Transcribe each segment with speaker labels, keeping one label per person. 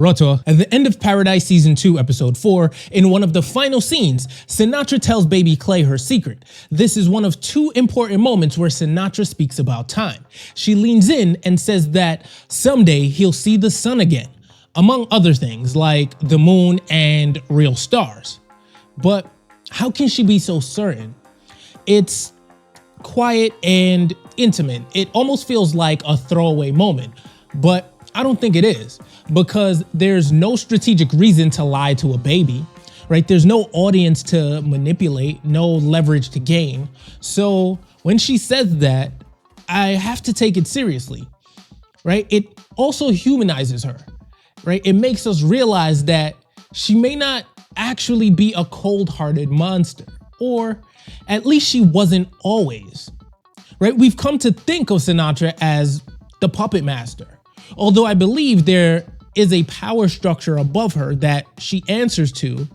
Speaker 1: Rawteur. At the end of Paradise Season 2, Episode 4, in one of the final scenes, Sinatra tells baby Clay her secret. This is one of two important moments where Sinatra speaks about time. She leans in and says that someday he'll see the sun again, among other things like the moon and real stars. But how can she be so certain? It's quiet and intimate. It almost feels like a throwaway moment, but I don't think it is, because there's no strategic reason to lie to a baby, right? There's no audience to manipulate, no leverage to gain. So when she says that, I have to take it seriously, right? It also humanizes her, right? It makes us realize that she may not actually be a cold-hearted monster, or at least she wasn't always, right? We've come to think of Sinatra as the puppet master, although I believe there is a power structure above her that she answers to.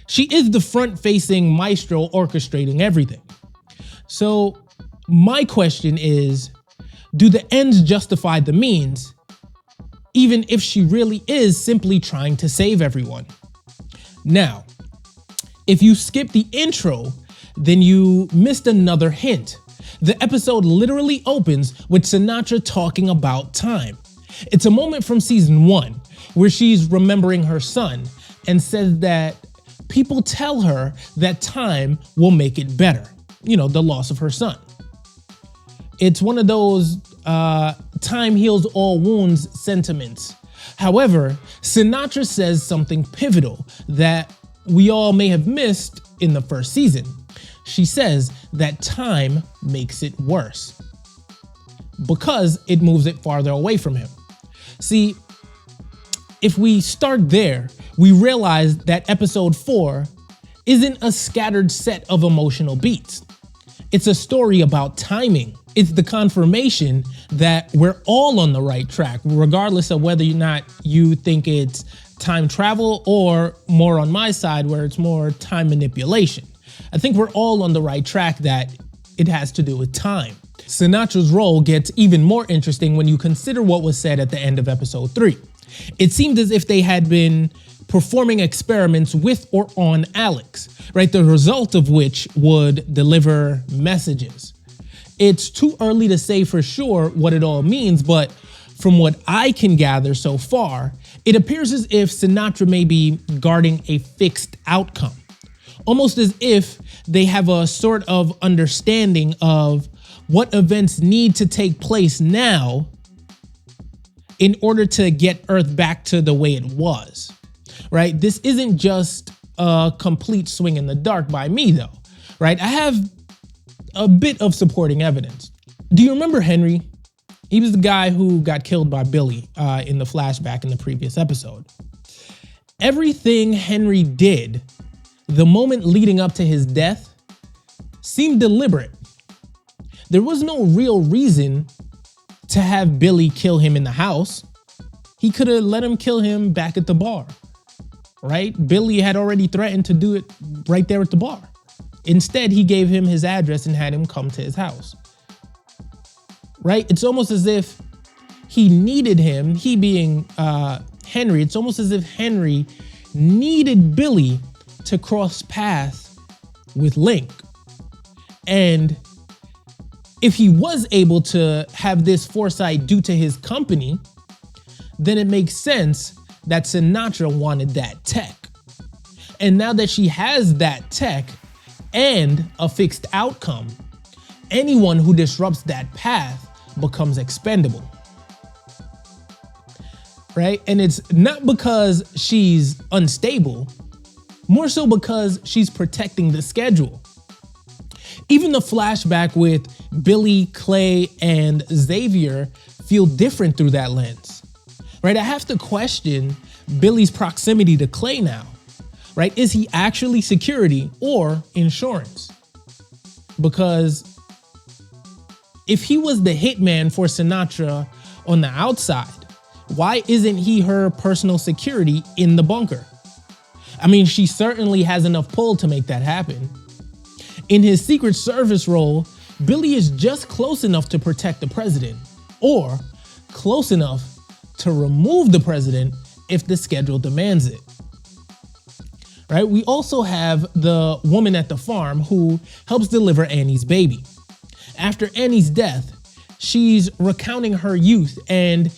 Speaker 1: She is the front-facing maestro orchestrating everything. So my question is, do the ends justify the means, even if she really is simply trying to save everyone? Now, if you skip the intro, then you missed another hint. The episode literally opens with Sinatra talking about time. It's a moment from season 1 where she's remembering her son and says that people tell her that time will make it better. You know, the loss of her son. It's one of those time heals all wounds sentiments. However, Sinatra says something pivotal that we all may have missed in the first season. She says that time makes it worse because it moves it farther away from him. See, if we start there, we realize that episode 4 isn't a scattered set of emotional beats. It's a story about timing. It's the confirmation that we're all on the right track, regardless of whether or not you think it's time travel or more on my side where it's more time manipulation. I think we're all on the right track that it has to do with time. Sinatra's role gets even more interesting when you consider what was said at the end of episode 3. It seemed as if they had been performing experiments with or on Alex, right? The result of which would deliver messages. It's too early to say for sure what it all means, but from what I can gather so far, it appears as if Sinatra may be guarding a fixed outcome, almost as if they have a sort of understanding of what events need to take place now in order to get Earth back to the way it was, right? This isn't just a complete swing in the dark by me though, right? I have a bit of supporting evidence. Do you remember Henry? He was the guy who got killed by Billy in the flashback in the previous episode. Everything Henry did the moment leading up to his death seemed deliberate. There was no real reason to have Billy kill him in the house. He could have let him kill him back at the bar, right? Billy had already threatened to do it right there at the bar. Instead, he gave him his address and had him come to his house, right? It's almost as if he needed him, he being Henry, it's almost as if Henry needed Billy to cross paths with Link. And if he was able to have this foresight due to his company, then it makes sense that Sinatra wanted that tech. And now that she has that tech and a fixed outcome, anyone who disrupts that path becomes expendable, right? And it's not because she's unstable, more so because she's protecting the schedule. Even the flashback with Billy, Clay, and Xavier feel different through that lens, right? I have to question Billy's proximity to Clay now, right? Is he actually security or insurance? Because if he was the hitman for Sinatra on the outside, why isn't he her personal security in the bunker? I mean, she certainly has enough pull to make that happen. In his Secret Service role, Billy is just close enough to protect the president, or close enough to remove the president if the schedule demands it. Right? We also have the woman at the farm who helps deliver Annie's baby. After Annie's death, she's recounting her youth and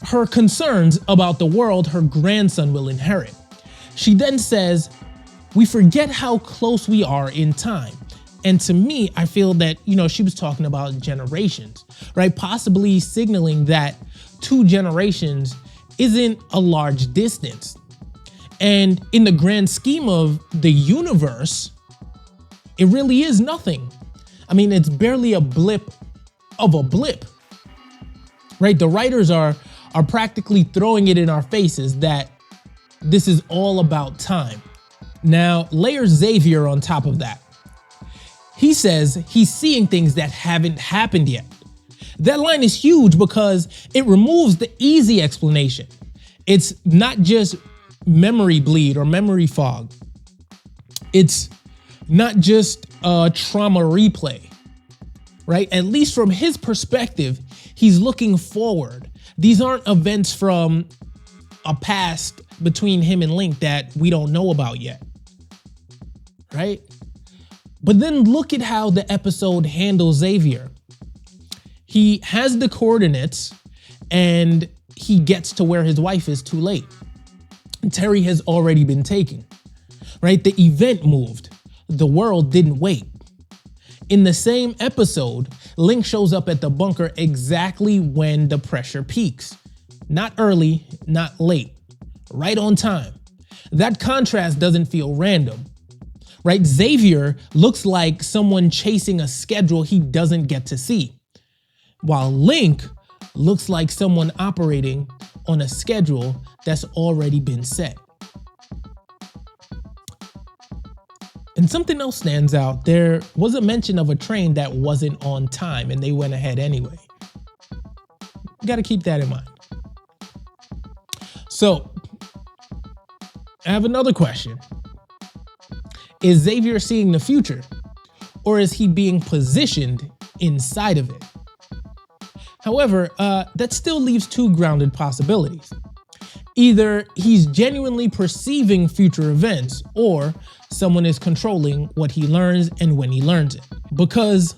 Speaker 1: her concerns about the world her grandson will inherit. She then says, "We forget how close we are in time." And to me, I feel that, she was talking about generations, right? Possibly signaling that 2 generations isn't a large distance. And in the grand scheme of the universe, it really is nothing. I mean, it's barely a blip of a blip, right? The writers are practically throwing it in our faces that this is all about time. Now, layer Xavier on top of that. He says he's seeing things that haven't happened yet. That line is huge because it removes the easy explanation. It's not just memory bleed or memory fog. It's not just a trauma replay, right? At least from his perspective, he's looking forward. These aren't events from a past between him and Link that we don't know about yet, right? But then look at how the episode handles Xavier. He has the coordinates and he gets to where his wife is too late. Terry has already been taken, right? The event moved. The world didn't wait. In the same episode, Link shows up at the bunker exactly when the pressure peaks. Not early, not late, right on time. That contrast doesn't feel random, right? Xavier looks like someone chasing a schedule he doesn't get to see, while Link looks like someone operating on a schedule that's already been set. And something else stands out. There was a mention of a train that wasn't on time and they went ahead anyway. You got to keep that in mind. So, I have another question. Is Xavier seeing the future, or is he being positioned inside of it? However, that still leaves 2 grounded possibilities. Either he's genuinely perceiving future events, or someone is controlling what he learns and when he learns it. Because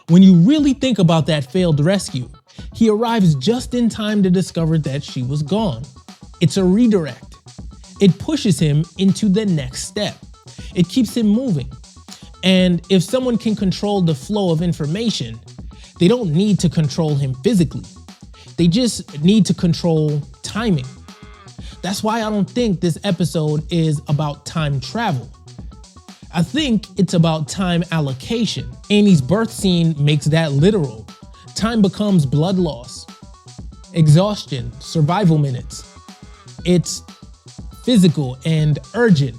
Speaker 1: when you really think about that failed rescue, he arrives just in time to discover that she was gone. It's a redirect. It pushes him into the next step. It keeps him moving. And if someone can control the flow of information, they don't need to control him physically. They just need to control timing. That's why I don't think this episode is about time travel. I think it's about time allocation. Annie's birth scene makes that literal. Time becomes blood loss, exhaustion, survival minutes. It's physical and urgent.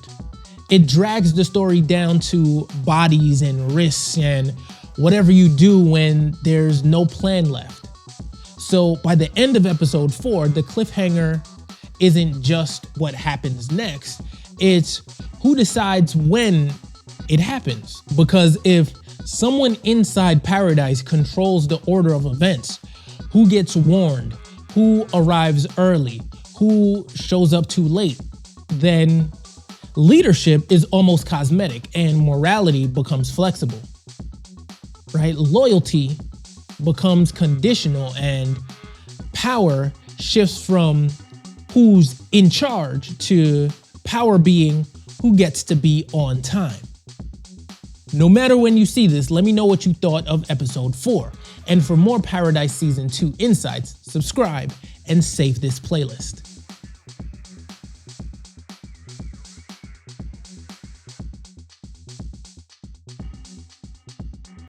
Speaker 1: It drags the story down to bodies and risks and whatever you do when there's no plan left. So by the end of episode 4, the cliffhanger isn't just what happens next, it's who decides when it happens. Because if someone inside Paradise controls the order of events, who gets warned, who arrives early, who shows up too late, then leadership is almost cosmetic and morality becomes flexible, right? Loyalty becomes conditional and power shifts from who's in charge to power being who gets to be on time. No matter when you see this, let me know what you thought of episode 4. And for more Paradise Season 2 insights, subscribe and save this playlist.